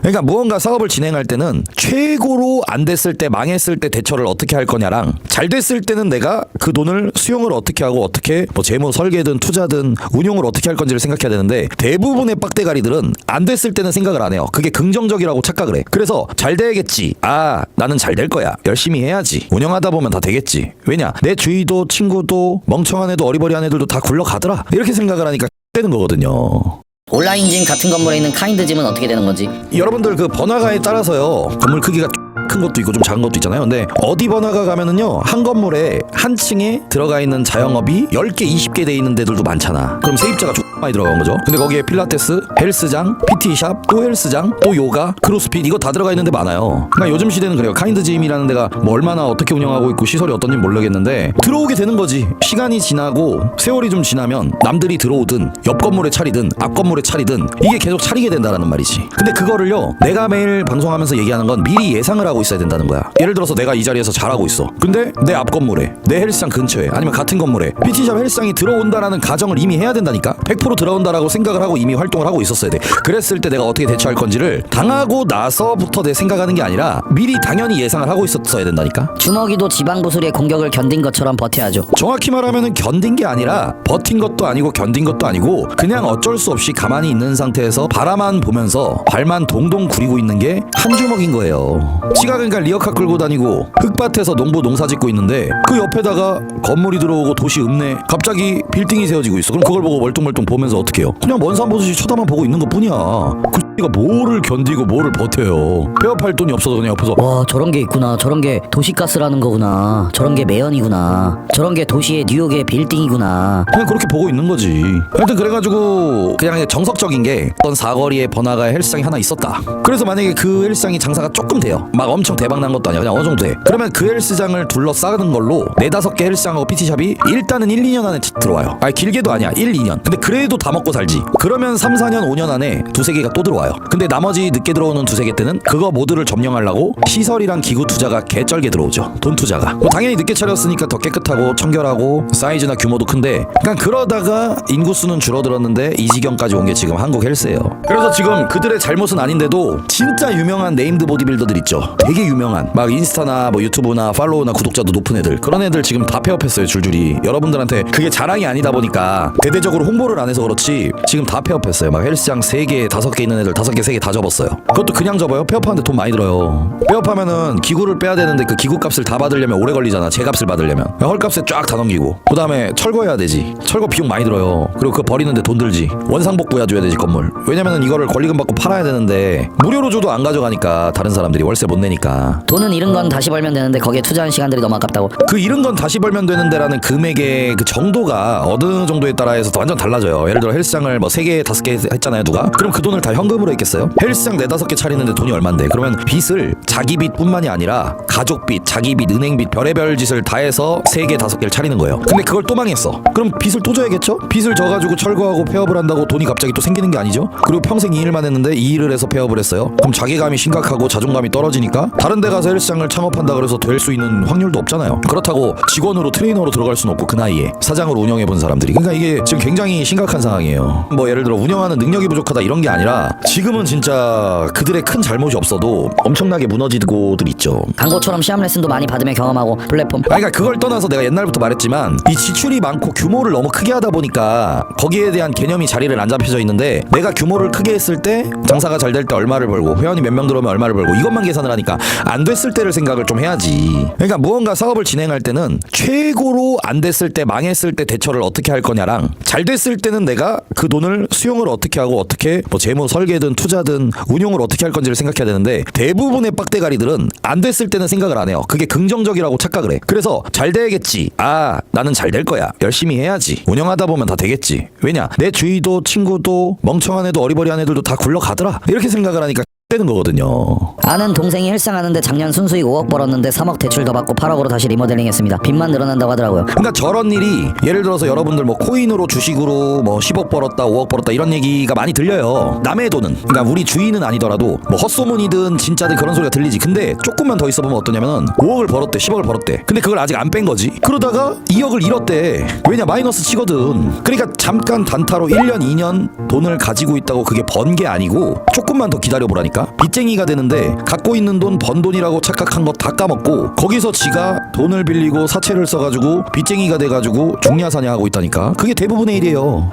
그러니까 무언가 사업을 진행할 때는 최고로 안 됐을 때, 망했을 때 대처를 어떻게 할 거냐랑 잘 됐을 때는 내가 그 돈을 수용을 어떻게 하고 어떻게 뭐 재무 설계든 투자든 운용을 어떻게 할 건지를 생각해야 되는데, 대부분의 빡대가리들은 안 됐을 때는 생각을 안 해요. 그게 긍정적이라고 착각을 해. 그래서 잘 돼야겠지, 나는 잘 될 거야, 열심히 해야지, 운영하다 보면 다 되겠지. 왜냐, 내 주위도 친구도 멍청한 애도 어리버리한 애들도 다 굴러가더라, 이렇게 생각을 하니까 되는 거거든요. 온라인짐 같은 건물에 있는 카인드짐은 어떻게 되는 건지? 여러분들 그 번화가에 따라서요, 건물 크기가 큰 것도 있고 좀 작은 것도 있잖아요. 근데 어디 번화가 가면은요, 한 건물에 한 층에 들어가 있는 자영업이 10개 20개 돼 있는 데들도 많잖아. 그럼 세입자가 많이 들어간 거죠. 근데 거기에 필라테스, 헬스장, PT샵, 또 헬스장, 또 요가, 크로스핏, 이거 다 들어가 있는 데 많아요. 그러니까 요즘 시대는 그래요. 카인드짐이라는 데가 뭐 얼마나 어떻게 운영하고 있고 시설이 어떤지 모르겠는데 들어오게 되는 거지. 시간이 지나고 세월이 좀 지나면 남들이 들어오든 옆 건물에 차리든 앞 건물에 차리든 이게 계속 차리게 된다라는 말이지. 근데 그거를요, 내가 매일 방송하면서 얘기하는 건 미리 예상을 하고 있어야 된다는 거야. 예를 들어서 내가 이 자리에서 잘하고 있어. 근데 내 앞 건물에, 내 헬스장 근처에, 아니면 같은 건물에 PT샵 헬스장이 들어온다라는 가정을 이미 해야 된다니까. 100% 들어온다라고 생각을 하고 이미 활동을 하고 있었어야 돼. 그랬을 때 내가 어떻게 대처할 건지를 당하고 나서부터 내 생각하는 게 아니라 미리 당연히 예상을 하고 있었어야 된다니까. 주먹이도 지방부수리의 공격을 견딘 것처럼 버텨야죠. 정확히 말하면은 견딘 게 아니라 버틴 것도 아니고 견딘 것도 아니고 그냥 어쩔 수 없이 가만히 있는 상태에서 바라만 보면서 발만 동동 구리고 있는 게 한 주먹인 거예요. 지가 그러니까 리어카 끌고 다니고 흙밭에서 농부 농사 짓고 있는데 그 옆에다가 건물이 들어오고 도시 읍내 갑자기 빌딩이 세워지고 있어. 그럼 그걸 보고 멀뚱멀뚱 보면서 어떻게 해요? 그냥 먼 산 보듯이 쳐다만 보고 있는 것 뿐이야. 그 X가 뭐를 견디고 뭐를 버텨요. 폐업할 돈이 없어서 그냥 옆에서 와, 저런 게 있구나. 저런 게 도시가스라는 거구나. 저런 게 매연이구나. 저런 게 도시의 뉴욕의 빌딩이구나. 그냥 그렇게 보고 있는 거지. 하여튼 그래가지고 그냥 정석적인 게 어떤 사거리에 번화가에 헬스장이 하나 있었다. 그래서 만약에 그 헬스장이 장사가 조금 돼요. 막 엄청 대박 난 것도 아니야. 그냥 어느 정도 돼. 그러면 그 헬스장을 둘러싸는 걸로 4-5개 헬스장하고 PT샵이 일단은 1-2년 안에 들어와요. 아니 길게도 아니야. 1-2년. 근데 그래도 다 먹고 살지. 그러면 3-4년 5년 안에 2-3개가 또 들어와요. 근데 나머지 늦게 들어오는 2-3개 때는 그거 모두를 점령하려고 시설이랑 기구 투자가 개쩔게 들어오죠. 돈 투자가. 뭐 당연히 늦게 차렸으니까 더 깨끗하고 청결하고 사이즈나 규모도 큰데, 그러니까 그러다가 인구수는 줄어들었는데 이 지경까지 온 게 지금 한국 헬스예요. 그래서 지금 그들의 잘못은 아닌데도 진짜 유명한 네임드 보디빌더들 있죠. 되게 유명한 막 인스타나 뭐 유튜브나 팔로우나 구독자도 높은 애들, 그런 애들 지금 다 폐업했어요. 줄줄이. 여러분들한테 그게 자랑이 아니다 보니까 대대적으로 홍보를 안 해서 그렇지 지금 다 폐업했어요. 막 헬스장 3개 5개 있는 애들 5개 3개 다 접었어요. 그것도 그냥 접어요? 폐업하는데 돈 많이 들어요. 폐업하면은 기구를 빼야 되는데 그 기구 값을 다 받으려면 오래 걸리잖아. 제값을 받으려면 헐값에 쫙 다 넘기고, 그 다음에 철거해야 되지. 철거 비용 많이 들어요. 그리고 그거 버리는데 돈 들지. 원상복구 해줘야 되지 건물. 왜냐면은 이거를 권리금 받고 팔아야 되는데 무료로 줘도 안 가져가니까, 다른 사람들이 월세 못 내니까. 돈은 잃은 건 다시 벌면 되는데 거기에 투자한 시간들이 너무 아깝다고. 그 잃은 건 다시 벌면 되는데라는 금액의 그 정도가 어느 정도에 따라서 완전 달라져요. 예를 들어 헬스장을 뭐 3개 5개 했잖아요 누가. 그럼 그 돈을 다 현금으로 했겠어요? 헬스장 4-5개 차리는데 돈이 얼만데. 그러면 빚을 자기 빚뿐만이 아니라 가족 빚, 자기 빚, 은행 빚, 별의별 짓을 다 해서 3개 5개를 차리는 거예요. 근데 그걸 또 망했어. 그럼 빚을 또 져야겠죠? 빚을 져가지고 철거하고 폐업을 한다고 돈이 갑자기 또 생기는 게 아니죠? 그리고 평생 이 일만 했는데 이 일을 해서 폐업을 했어요. 그럼 자괴감이 심각하고 자존감이 떨어지니까 다른 데 가서 헬스장을 창업한다 그래서 될 수 있는 확률도 없잖아요. 그렇다고 직원으로 트레이너로 들어갈 수는 없고, 그 나이에 사장으로 운영해 본 사람들이. 그러니까 이게 지금 굉장히 심각한 상황이에요. 뭐 예를 들어 운영하는 능력이 부족하다 이런 게 아니라 지금은 진짜 그들의 큰 잘못이 없어도 엄청나게 무너지고들 있죠. 광고처럼 시험 레슨도 많이 받으며 경험하고 플랫폼. 그러니까 그걸 떠나서 내가 옛날부터 말했지만 이 지출이 많고 규모를 너무 크게 하다 보니까 거기에 대한 개념이 자리를 안 잡혀져 있는데, 내가 규모를 크게 했을 때 장사가 잘 될 때 얼마를 벌고 회원이 몇 명 들어오면 얼마를 벌고 이것만 계산을 하니까 안 됐을 때를 생각을 좀 해야지. 그러니까 무언가 사업을 진행할 때는 최고로 안 됐을 때, 망했을 때 대처를 어떻게 할 거냐랑 잘 됐을 때는 내가 그 돈을 수용을 어떻게 하고 어떻게 뭐 재무 설계든 투자든 운용을 어떻게 할 건지를 생각해야 되는데, 대부분의 빡대가리들은 안 됐을 때는 생각을 안 해요. 그게 긍정적이라고 착각을 해. 그래서 잘 돼야겠지, 나는 잘 될 거야, 열심히 해야지, 운영하다 보면 다 되겠지. 왜냐, 내 주위도 친구도 멍청한 애도 어리버리한 애들도 다 굴러가더라, 이렇게 생각을 하니까 되는 거거든요. 아는 동생이 헬스장하는데 작년 순수익 5억 벌었는데 3억 대출 더 받고 8억으로 다시 리모델링 했습니다. 빚만 늘어난다고 하더라고요. 그러니까 저런 일이 예를 들어서 여러분들 뭐 코인으로 주식으로 뭐 10억 벌었다 5억 벌었다 이런 얘기가 많이 들려요. 남의 돈은, 그러니까 우리 주인은 아니더라도 뭐 헛소문이든 진짜든 그런 소리가 들리지. 근데 조금만 더 있어보면 어떠냐면은 5억을 벌었대 10억을 벌었대. 근데 그걸 아직 안 뺀 거지. 그러다가 2억을 잃었대. 왜냐, 마이너스 치거든. 그러니까 잠깐 단타로 1년 2년 돈을 가지고 있다고 그게 번 게 아니고 조금만 더 기다려보라니까. 된다니까. 빚쟁이가 되는데 갖고 있는 돈 번 돈이라고 착각한 거 다 까먹고 거기서 지가 돈을 빌리고 사채를 써가지고 빚쟁이가 돼가지고 중야사냐 하고 있다니까. 그게 대부분의 일이에요.